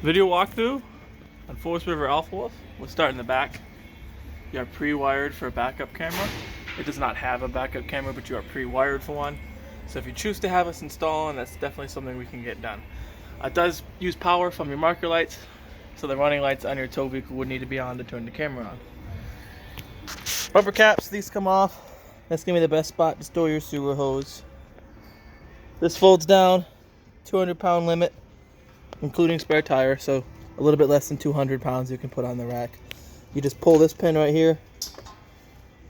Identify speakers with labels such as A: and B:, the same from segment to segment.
A: Video walkthrough on Forest River Alpha Wolf. We'll start in the back. You are pre-wired for a backup camera. It does not have a backup camera, but you are pre-wired for one. So if you choose to have us install, and that's definitely something we can get done. It does use power from your marker lights, so the running lights on your tow vehicle would need to be on to turn the camera on. Bumper caps, these come off. That's gonna be the best spot to store your sewer hose. This folds down, 200-pound limit, including spare tire, so a little bit less than 200 pounds you can put on the rack. You just pull this pin right here,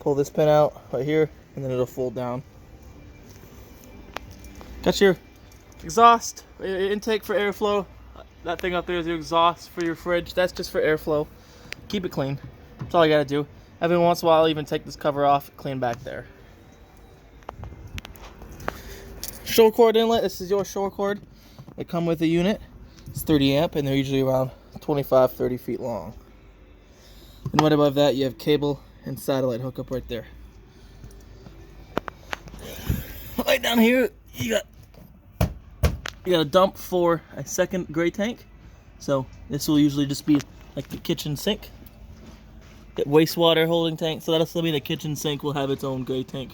A: pull this pin out right here, and then it'll fold down. Got your exhaust, intake for airflow. That thing up there is your exhaust for your fridge. That's just for airflow. Keep it clean. That's all you gotta do. Every once in a while, even take this cover off, clean back there. Shore cord inlet. This is your shore cord. They come with a unit. It's 30 amp, and they're usually around 25-30 feet long. And right above that, you have cable and satellite hookup right there. Right down here, you got a dump for a second gray tank. So this will usually just be like the kitchen sink. Get wastewater holding tank. So that'll still be the kitchen sink. Will have its own gray tank.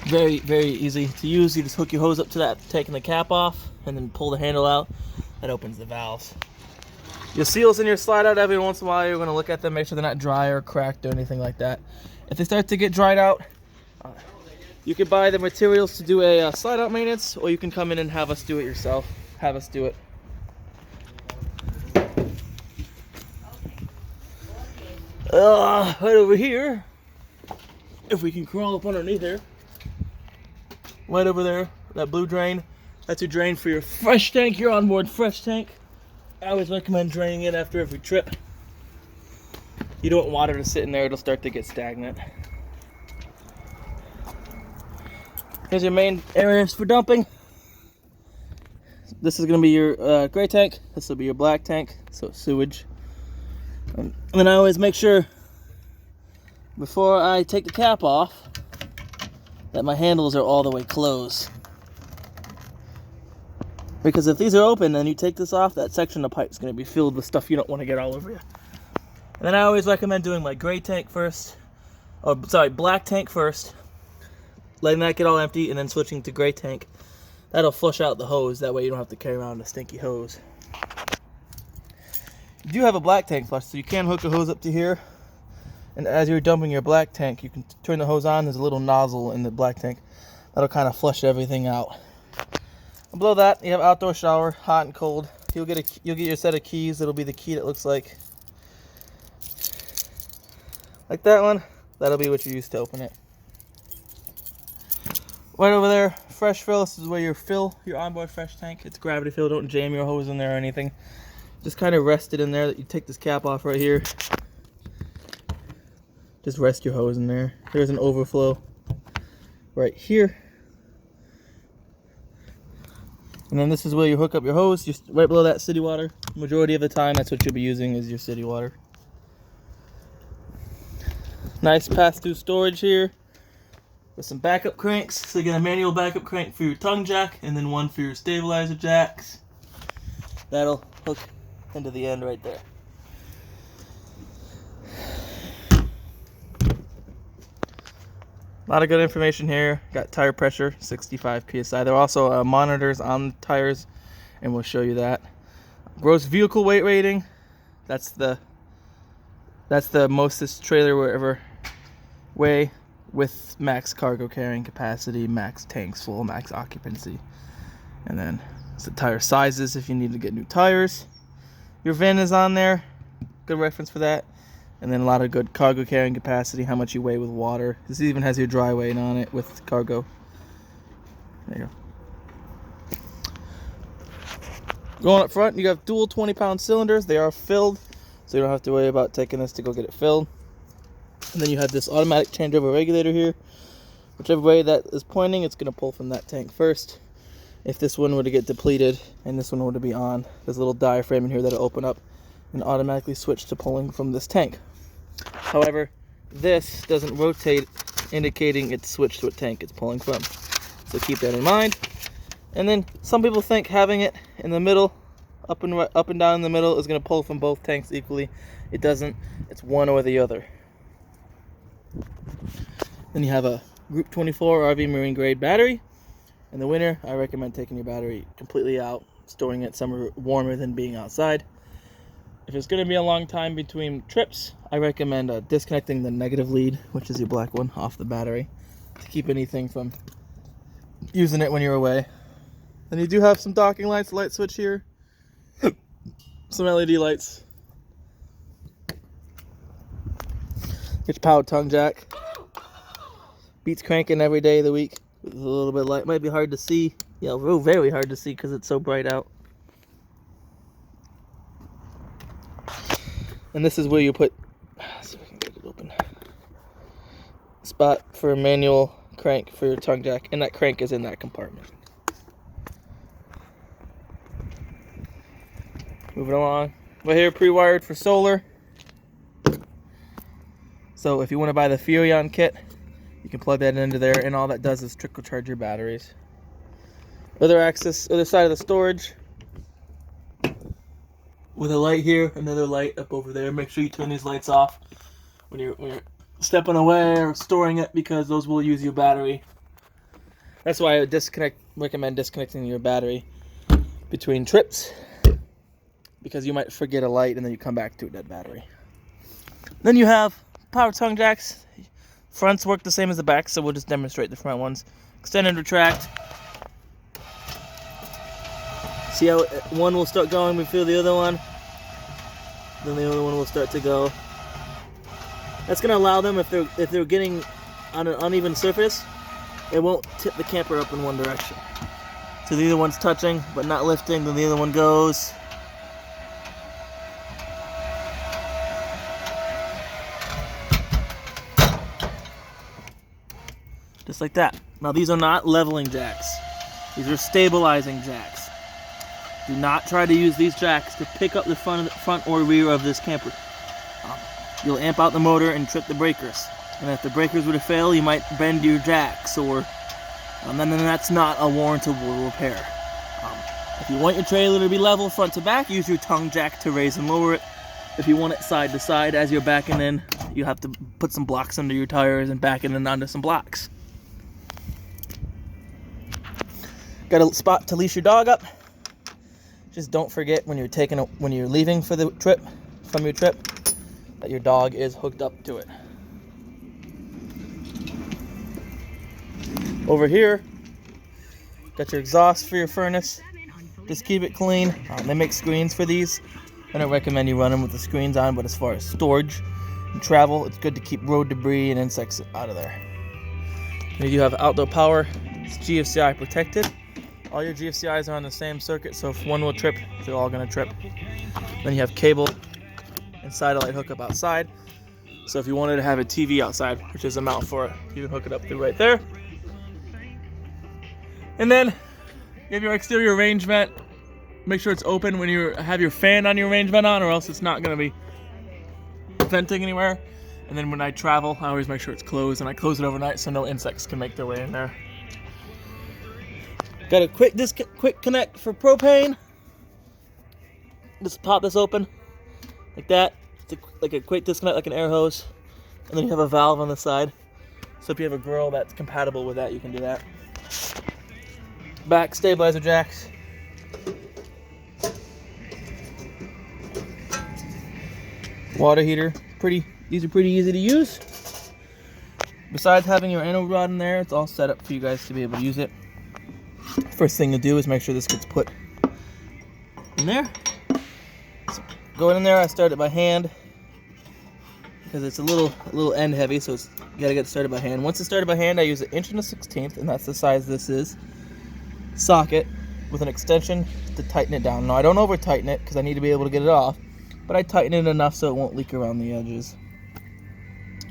A: Very, very easy to use. You just hook your hose up to that, taking the cap off, and then pull the handle out. That opens the valves. Your seals in your slide out, every once in a while you're going to look at them, make sure they're not dry or cracked or anything like that. If they start to get dried out, you can buy the materials to do a slide out maintenance, or you can come in and have us do it yourself. Have us do it. Right over here, if we can crawl up underneath there, right over there, that blue drain, that's your drain for your fresh tank, your onboard fresh tank. I always recommend draining it after every trip. You don't want water to sit in there, it'll start to get stagnant. Here's your main areas for dumping. This is going to be your gray tank, this will be your black tank, so sewage. And then I always make sure, before I take the cap off, that my handles are all the way closed. Because if these are open and you take this off, that section of pipe is going to be filled with stuff you don't want to get all over you. And then I always recommend doing my gray tank first, or sorry, black tank first, letting that get all empty, and then switching to gray tank. That'll flush out the hose, that way you don't have to carry around a stinky hose. You do have a black tank flush, so you can hook a hose up to here, and as you're dumping your black tank, you can turn the hose on. There's a little nozzle in the black tank that'll kind of flush everything out. And below that, you have outdoor shower, hot and cold. You'll get your set of keys. It'll be the key that looks like that one. That'll be what you use to open it. Right over there, fresh fill. This is where you fill your onboard fresh tank. It's gravity fill. Don't jam your hose in there or anything. Just kind of rest it in there. You take this cap off right here. Just rest your hose in there. There's an overflow right here. And then this is where you hook up your hose, just right below that city water. Majority of the time, that's what you'll be using is your city water. Nice pass-through storage here with some backup cranks. So you get a manual backup crank for your tongue jack, and then one for your stabilizer jacks. That'll hook into the end right there. A lot of good information here. Got tire pressure, 65 psi. There are also monitors on the tires, and we'll show you that. Gross vehicle weight rating. That's the most this trailer will ever weigh, with max cargo carrying capacity, max tanks full, max occupancy. And then it's the tire sizes if you need to get new tires. Your VIN is on there. Good reference for that. And then a lot of good cargo carrying capacity, how much you weigh with water. This even has your dry weight on it with cargo. There you go. Going up front, you have dual 20-pound cylinders. They are filled, so you don't have to worry about taking this to go get it filled. And then you have this automatic changeover regulator here. Whichever way that is pointing, it's going to pull from that tank first. If this one were to get depleted and this one were to be on, there's a little diaphragm in here that'll open up and automatically switch to pulling from this tank. However, this doesn't rotate, indicating it's switched to a tank it's pulling from. So keep that in mind. And then some people think having it in the middle, up and down in the middle, is going to pull from both tanks equally. It doesn't. It's one or the other. Then you have a Group 24 RV Marine grade battery. In the winter, I recommend taking your battery completely out, storing it somewhere warmer than being outside. If it's going to be a long time between trips, I recommend disconnecting the negative lead, which is your black one, off the battery to keep anything from using it when you're away. Then you do have some docking lights, light switch here, some LED lights. Get your power tongue jack. Beats cranking every day of the week. It's a little bit light. Might be hard to see. Yeah, very hard to see because it's so bright out. And this is where you put, let's see if I can get it open, spot for a manual crank for your tongue jack, and that crank is in that compartment. Moving along. Right here, pre-wired for solar. So if you want to buy the Furrion kit, you can plug that into there, and all that does is trickle charge your batteries. Other side of the storage, with a light here, another light up over there. Make sure you turn these lights off when you're stepping away or storing it, because those will use your battery. That's why I recommend disconnecting your battery between trips, because you might forget a light and then you come back to a dead battery. Then you have power tongue jacks. Fronts work the same as the back, so we'll just demonstrate the front ones. Extend and retract. See how one will start going, we feel the other one. Then the other one will start to go. That's going to allow them, if they're getting on an uneven surface, it won't tip the camper up in one direction. So the other one's touching but not lifting, then the other one goes. Just like that. Now these are not leveling jacks. These are stabilizing jacks. Do not try to use these jacks to pick up the front or rear of this camper. You'll amp out the motor and trip the breakers. And if the breakers were to fail, you might bend your jacks, or then that's not a warrantable repair. If you want your trailer to be level front to back, use your tongue jack to raise and lower it. If you want it side to side as you're backing in, you have to put some blocks under your tires and back it in onto some blocks. Got a spot to leash your dog up. Just don't forget when you're leaving for the trip, from your trip, that your dog is hooked up to it. Over here, got your exhaust for your furnace. Just keep it clean. They make screens for these. I don't recommend you run them with the screens on, but as far as storage and travel, it's good to keep road debris and insects out of there. And you have outdoor power. It's GFCI protected. All your GFCIs are on the same circuit, so if one will trip, they're all going to trip. Then you have cable and satellite hookup outside. So if you wanted to have a TV outside, which is a mount for it, you can hook it up through right there. And then you have your exterior range vent. Make sure it's open when you have your fan on your range vent on, or else it's not going to be venting anywhere. And then when I travel, I always make sure it's closed, and I close it overnight so no insects can make their way in there. Got a quick connect for propane. Just pop this open like that. It's like a quick disconnect, like an air hose. And then you have a valve on the side. So if you have a grill that's compatible with that, you can do that. Back stabilizer jacks. Water heater. These are pretty easy to use. Besides having your anode rod in there, it's all set up for you guys to be able to use it. First thing to do is make sure this gets put in there. So going in there, I start it by hand because it's a little end heavy, so you gotta get started by hand. Once it's started by hand, I use an 1 1/16", and that's the size this is. Socket with an extension to tighten it down. Now I don't over tighten it because I need to be able to get it off, but I tighten it enough so it won't leak around the edges.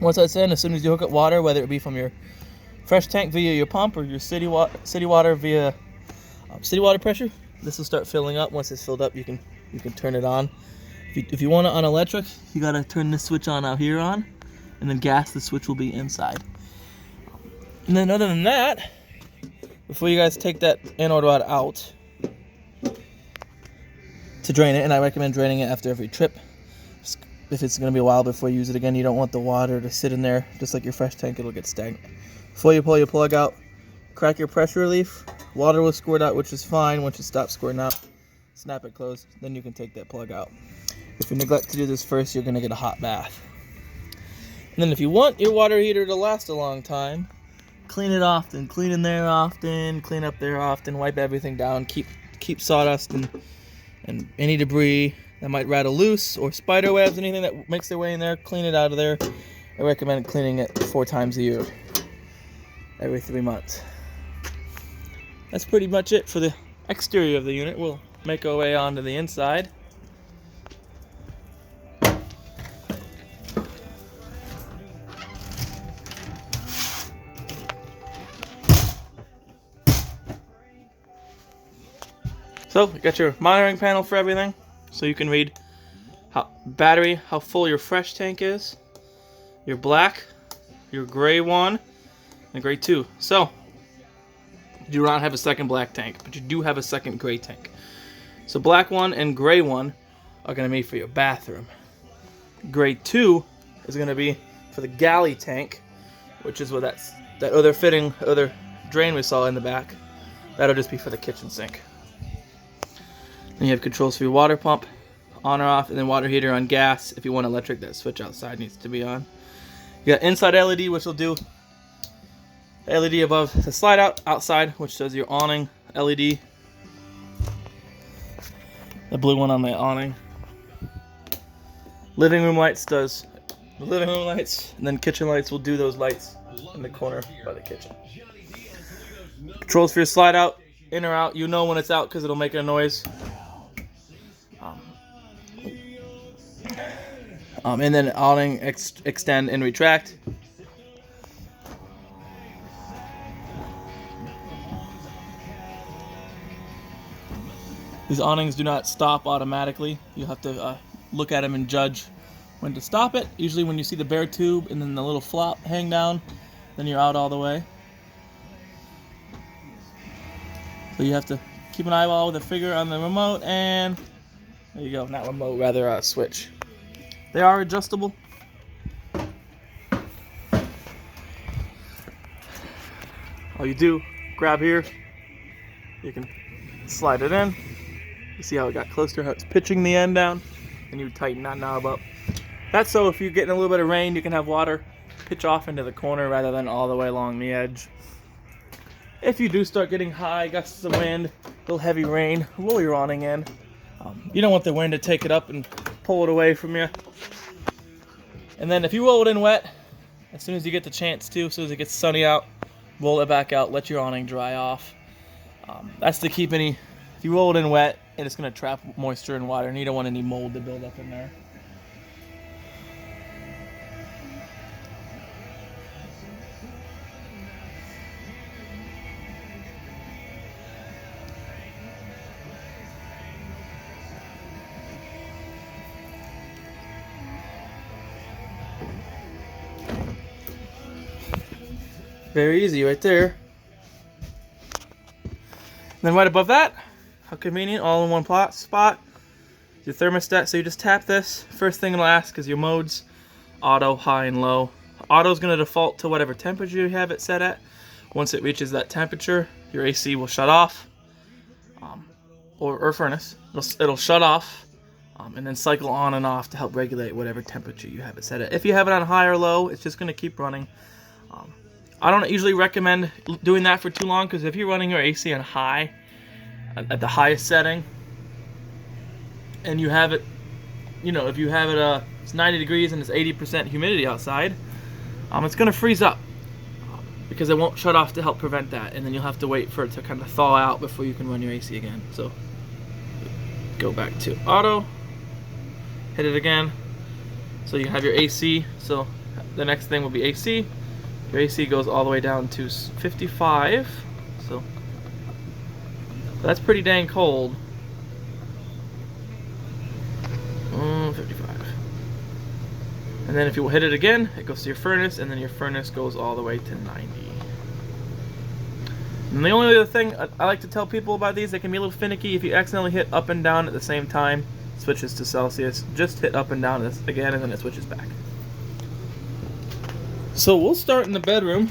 A: Once that's in, as soon as you hook up water, whether it be from your fresh tank via your pump or your city water via city water pressure, this will start filling up. Once it's filled up, you can turn it on. If you want it on electric, you gotta turn this switch on out here on, and then gas, the switch will be inside. And then other than that, before you guys take that anode rod out to drain it, and I recommend draining it after every trip. If it's going to be a while before you use it again, you don't want the water to sit in there. Just like your fresh tank, it'll get stagnant. Before you pull your plug out, crack your pressure relief. Water will squirt out, which is fine. Once it stops squirting out, snap it closed. Then you can take that plug out. If you neglect to do this first, you're going to get a hot bath. And then if you want your water heater to last a long time, clean it often. Clean in there often. Clean up there often. Wipe everything down. Keep sawdust and any debris that might rattle loose, or spider webs, anything that makes their way in there, clean it out of there. I recommend cleaning it 4 times a year, every 3 months. That's pretty much it for the exterior of the unit. We'll make our way onto the inside. So you got your monitoring panel for everything, so you can read how full your fresh tank is, your black, your gray one, and gray 2. So you do not have a second black tank, but you do have a second gray tank. So black one and gray one are going to be for your bathroom. Gray 2 is going to be for the galley tank, which is what that other drain we saw in the back. That'll just be for the kitchen sink. Then you have controls for your water pump, on or off, and then water heater on gas. If you want electric, that switch outside needs to be on. You got inside LED, which will do LED above the slide out, outside, which does your awning LED. The blue one on the awning. Living room lights does the living room lights, and then kitchen lights will do those lights in the corner by the kitchen. Controls for your slide out, in or out. You know when it's out because it'll make a noise. And then awning, extend and retract. These awnings do not stop automatically. You have to look at them and judge when to stop it. Usually when you see the bare tube and then the little flop hang down, then you're out all the way. So you have to keep an eyeball with a finger on the remote, and there you go. Not remote, rather switch. They are adjustable. All you do, grab here, you can slide it in. You see how it got closer, how it's pitching the end down, and you tighten that knob up. That's so if you're getting a little bit of rain, you can have water pitch off into the corner rather than all the way along the edge. If you do start getting high gusts of wind, a little heavy rain, roll your awning in. You don't want the wind to take it up and pull it away from you. And then if you roll it in wet, as soon as you get the chance to, as soon as it gets sunny out, roll it back out, let your awning dry off. That's to keep if you roll it in wet, it's going to trap moisture and water, and you don't want any mold to build up in there. Very easy right there. And then right above that, how convenient, all in one spot, your thermostat. So you just tap this. First thing it'll ask is your modes, auto, high, and low. Auto is going to default to whatever temperature you have it set at. Once it reaches that temperature, your AC will shut off, or furnace. It'll shut off, and then cycle on and off to help regulate whatever temperature you have it set at. If you have it on high or low, it's just going to keep running. I don't usually recommend doing that for too long, because if you're running your AC on high, at the highest setting, and you have it, if you have it, it's 90 degrees and it's 80% humidity outside, it's going to freeze up, because it won't shut off to help prevent that, and then you'll have to wait for it to kind of thaw out before you can run your AC again. So go back to auto, hit it again, so you have your AC. So the next thing will be AC. Your AC goes all the way down to 55, so that's pretty dang cold. 55. And then if you hit it again, it goes to your furnace, and then your furnace goes all the way to 90. And the only other thing I like to tell people about these, they can be a little finicky if you accidentally hit up and down at the same time. It switches to Celsius. Just hit up and down this again, and then it switches back. So we'll start in the bedroom.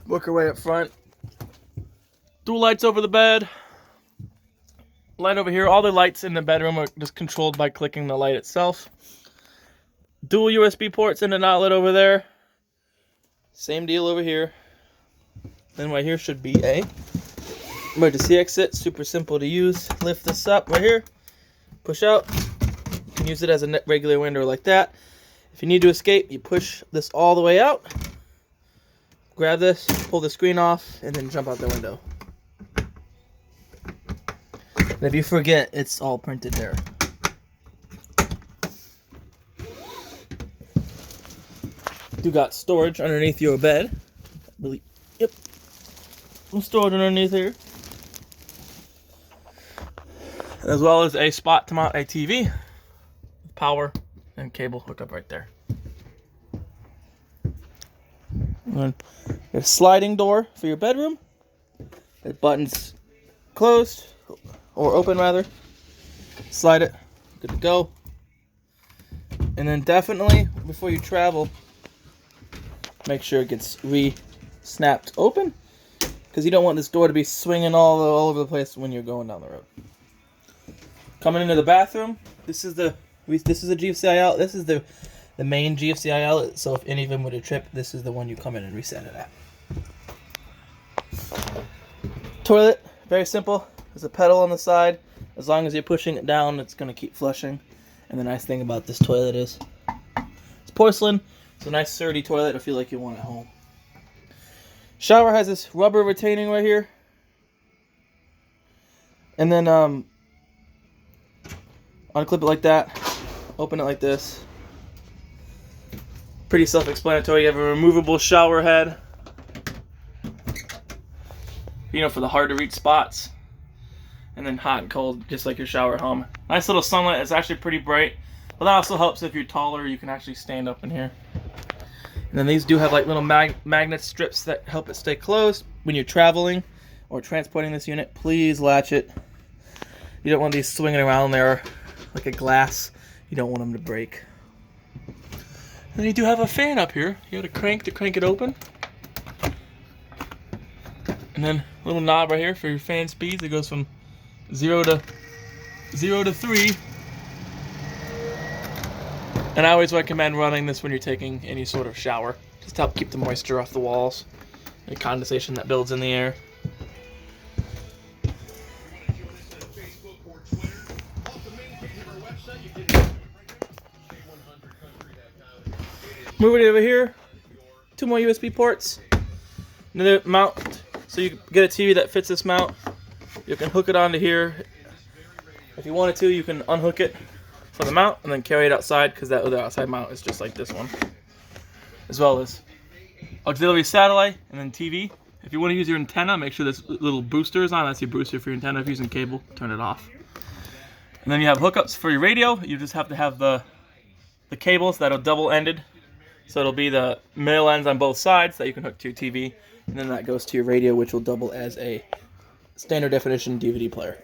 A: Work our way up front. Dual lights over the bed. Light over here. All the lights in the bedroom are just controlled by clicking the light itself. Dual USB ports in and outlet over there. Same deal over here. Then right here should be a emergency exit. Super simple to use. Lift this up right here. Push out. You can use it as a regular window like that. If you need to escape, you push this all the way out. Grab this, pull the screen off, and then jump out the window. And if you forget, it's all printed there. You got storage underneath your bed. Yep. Some storage underneath here. As well as a spot to mount a TV. Power and cable hookup right there. And then a sliding door for your bedroom. The button's closed, or open rather. Slide it, good to go. And then definitely, before you travel, make sure it gets re-snapped open, because you don't want this door to be swinging all over the place when you're going down the road. Coming into the bathroom, this is a GFCI outlet. This is the main GFCI outlet, so if any of them were to trip, this is the one you come in and reset it at. Toilet, very simple. There's a pedal on the side. As long as you're pushing it down, it's going to keep flushing. And the nice thing about this toilet is it's porcelain. It's a nice sturdy toilet. I feel like you want at home. Shower has this rubber retaining right here. And then unclip it like that. Open it like this. Pretty self-explanatory. You have a removable shower head. You know, for the hard to reach spots. And then hot and cold, just like your shower at home. Nice little sunlight. It's actually pretty bright. But that also helps if you're taller. You can actually stand up in here. And then these do have like little magnet strips that help it stay closed. When you're traveling or transporting this unit, please latch it. You don't want these swinging around there like a glass. You don't want them to break. And then you do have a fan up here. You got a crank to crank it open. And then a little knob right here for your fan speeds. It goes from 0 to 3. And I always recommend running this when you're taking any sort of shower. Just to help keep the moisture off the walls. The condensation that builds in the air. Moving it over here. 2 more USB ports. Another mount. So you get a TV that fits this mount. You can hook it onto here. If you wanted to, you can unhook it for the mount and then carry it outside, because that other outside mount is just like this one. As well as auxiliary satellite and then TV. If you want to use your antenna, make sure this little booster is on. That's your booster for your antenna. If you're using cable, turn it off. And then you have hookups for your radio. You just have to have the cables that are double-ended. So it'll be the male ends on both sides that you can hook to your TV. And then that goes to your radio, which will double as a standard definition DVD player.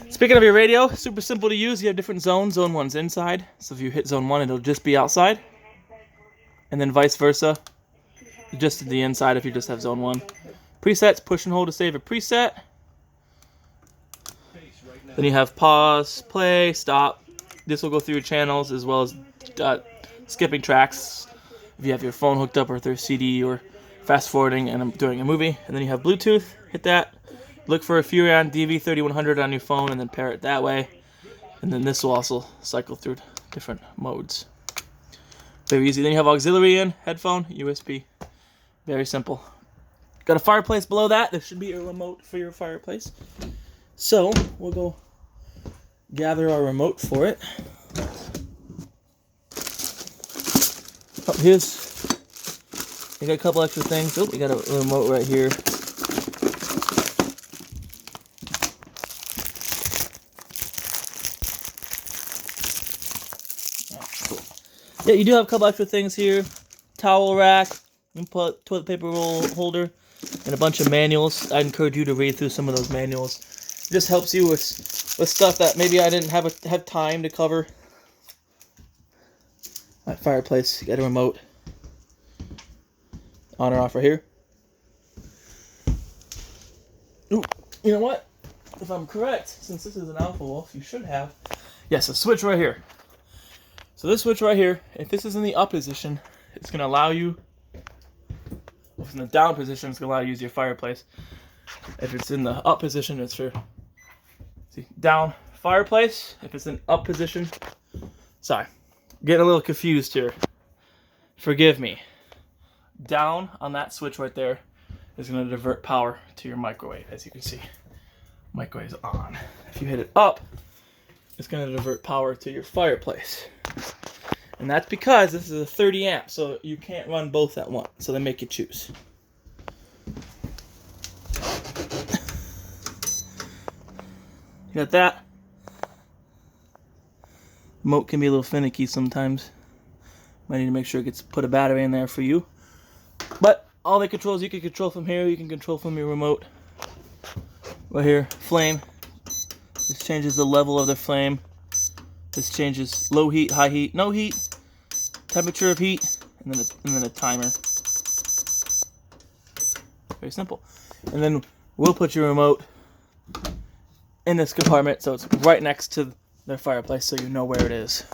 A: Speaking of your radio, super simple to use. You have different zones. Zone 1's inside. So if you hit zone 1, it'll just be outside. And then vice versa. Just to the inside if you just have zone 1. Presets, push and hold to save a preset. Then you have pause, play, stop. This will go through your channels as well as skipping tracks if you have your phone hooked up or through CD or fast forwarding and I'm doing a movie. And then you have Bluetooth. Hit that. Look for a Furrion DV3100 on your phone and then pair it that way. And then this will also cycle through different modes. Very easy. Then you have auxiliary in, headphone, USB. Very simple. Got a fireplace below that. There should be a remote for your fireplace. So we'll go gather our remote for it. Oh, we got a couple extra things. Oh, we got a remote right here. Oh, cool. Yeah, you do have a couple extra things here. Towel rack, and toilet paper roll holder. and a bunch of manuals. I'd encourage you to read through some of those manuals. It just helps you with stuff that maybe I didn't have time to cover. That fireplace, you got a remote on or off right here. Ooh, you know what? If I'm correct, since this is an Alpha Wolf, you should have, yes, a switch right here. So this switch right here, if this is in the up position, it's going to allow you, if it's in the down position, it's going to allow you to use your fireplace. If it's in the up position, it's for, see, down fireplace. If it's in up position, sorry, getting a little confused here. Forgive me. Down on that switch right there is going to divert power to your microwave, as you can see. Microwave's on. If you hit it up, it's going to divert power to your fireplace. And that's because this is a 30 amp, so you can't run both at once. So they make you choose. You got that. Remote can be a little finicky sometimes. Might need to make sure it gets put a battery in there for you. But all the controls you can control from here, you can control from your remote. Right here, flame. This changes the level of the flame. This changes low heat, high heat, no heat, temperature of heat, and then a timer. Very simple. And then we'll put your remote in this compartment so it's right next to the fireplace so you know where it is.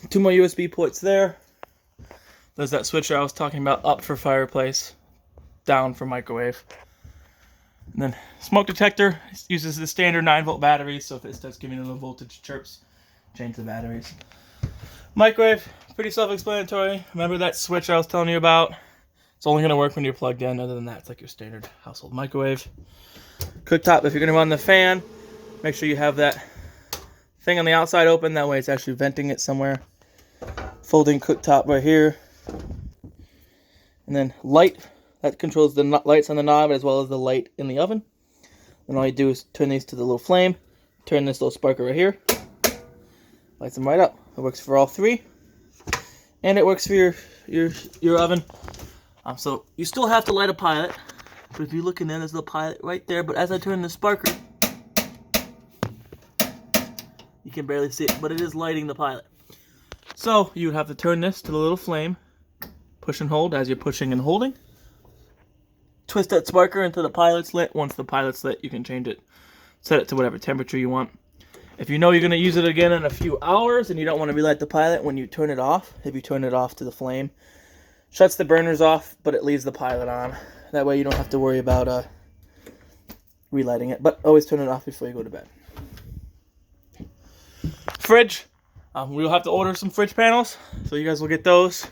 A: 2 more USB ports there. There's that switcher I was talking about, up for fireplace, down for microwave. And then smoke detector uses the standard 9-volt battery, so if it starts giving a low voltage chirps, change the batteries. Microwave, pretty self-explanatory. Remember that switch I was telling you about? It's only going to work when you're plugged in. Other than that, it's like your standard household microwave. Cooktop, if you're going to run the fan, make sure you have that thing on the outside open. That way it's actually venting it somewhere. Folding cooktop right here. And then light. That controls the lights on the knob as well as the light in the oven. And all you do is turn these to the little flame. Turn this little sparker right here. Lights them right up. It works for all three. And it works for your oven. So you still have to light a pilot. But if you look in there, there's the pilot right there. But as I turn the sparker, you can barely see it, but it is lighting the pilot. So you would have to turn this to the little flame. Push and hold as you're pushing and holding. Twist that sparker until the pilot's lit. Once the pilot's lit, you can change it. Set it to whatever temperature you want. If you know you're going to use it again in a few hours and you don't want to relight the pilot, when you turn it off, if you turn it off to the flame, shuts the burners off, but it leaves the pilot on. That way you don't have to worry about relighting it. But always turn it off before you go to bed. Fridge. We'll have to order some fridge panels, so you guys will get those.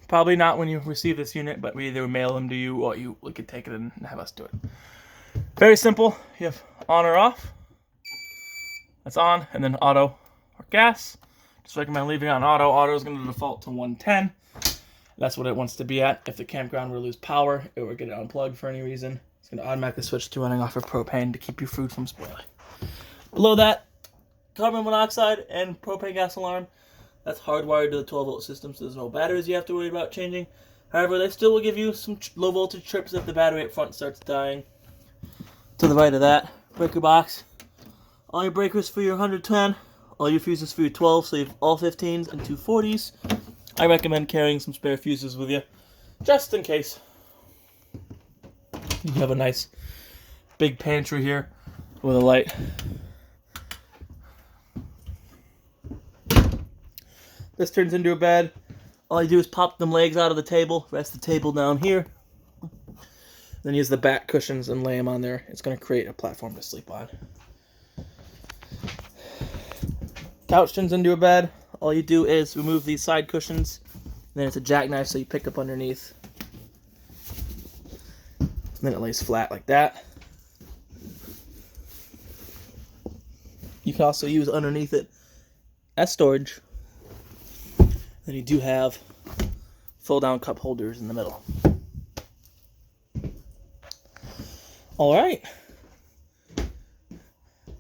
A: Probably not when you receive this unit, but we either mail them to you or we could take it and have us do it. Very simple. You have on or off. That's on, and then auto or gas. Just recommend leaving on auto. Auto is going to default to 110. That's what it wants to be at. If the campground were to lose power, it would get it unplugged for any reason. It's going to automatically switch to running off of propane to keep your food from spoiling. Below that, carbon monoxide and propane gas alarm. That's hardwired to the 12-volt system, so there's no batteries you have to worry about changing. However, they still will give you some low voltage trips if the battery up front starts dying. To the right of that, breaker box. All your breakers for your 110, all your fuses for your 12, so you have all 15s and 2 40s. I recommend carrying some spare fuses with you, just in case. You have a nice big pantry here with a light. This turns into a bed. All you do is pop them legs out of the table, rest the table down here. Then use the back cushions and lay them on there. It's going to create a platform to sleep on. Couch turns into a bed. All you do is remove these side cushions. Then it's a jackknife, so you pick up underneath. And then it lays flat like that. You can also use underneath it as storage. Then you do have fold-down cup holders in the middle. Alright.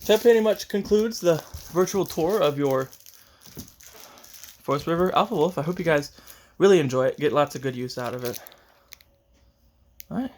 A: That pretty much concludes the virtual tour of your Forest River Alpha Wolf. I hope you guys really enjoy it. Get lots of good use out of it. All right.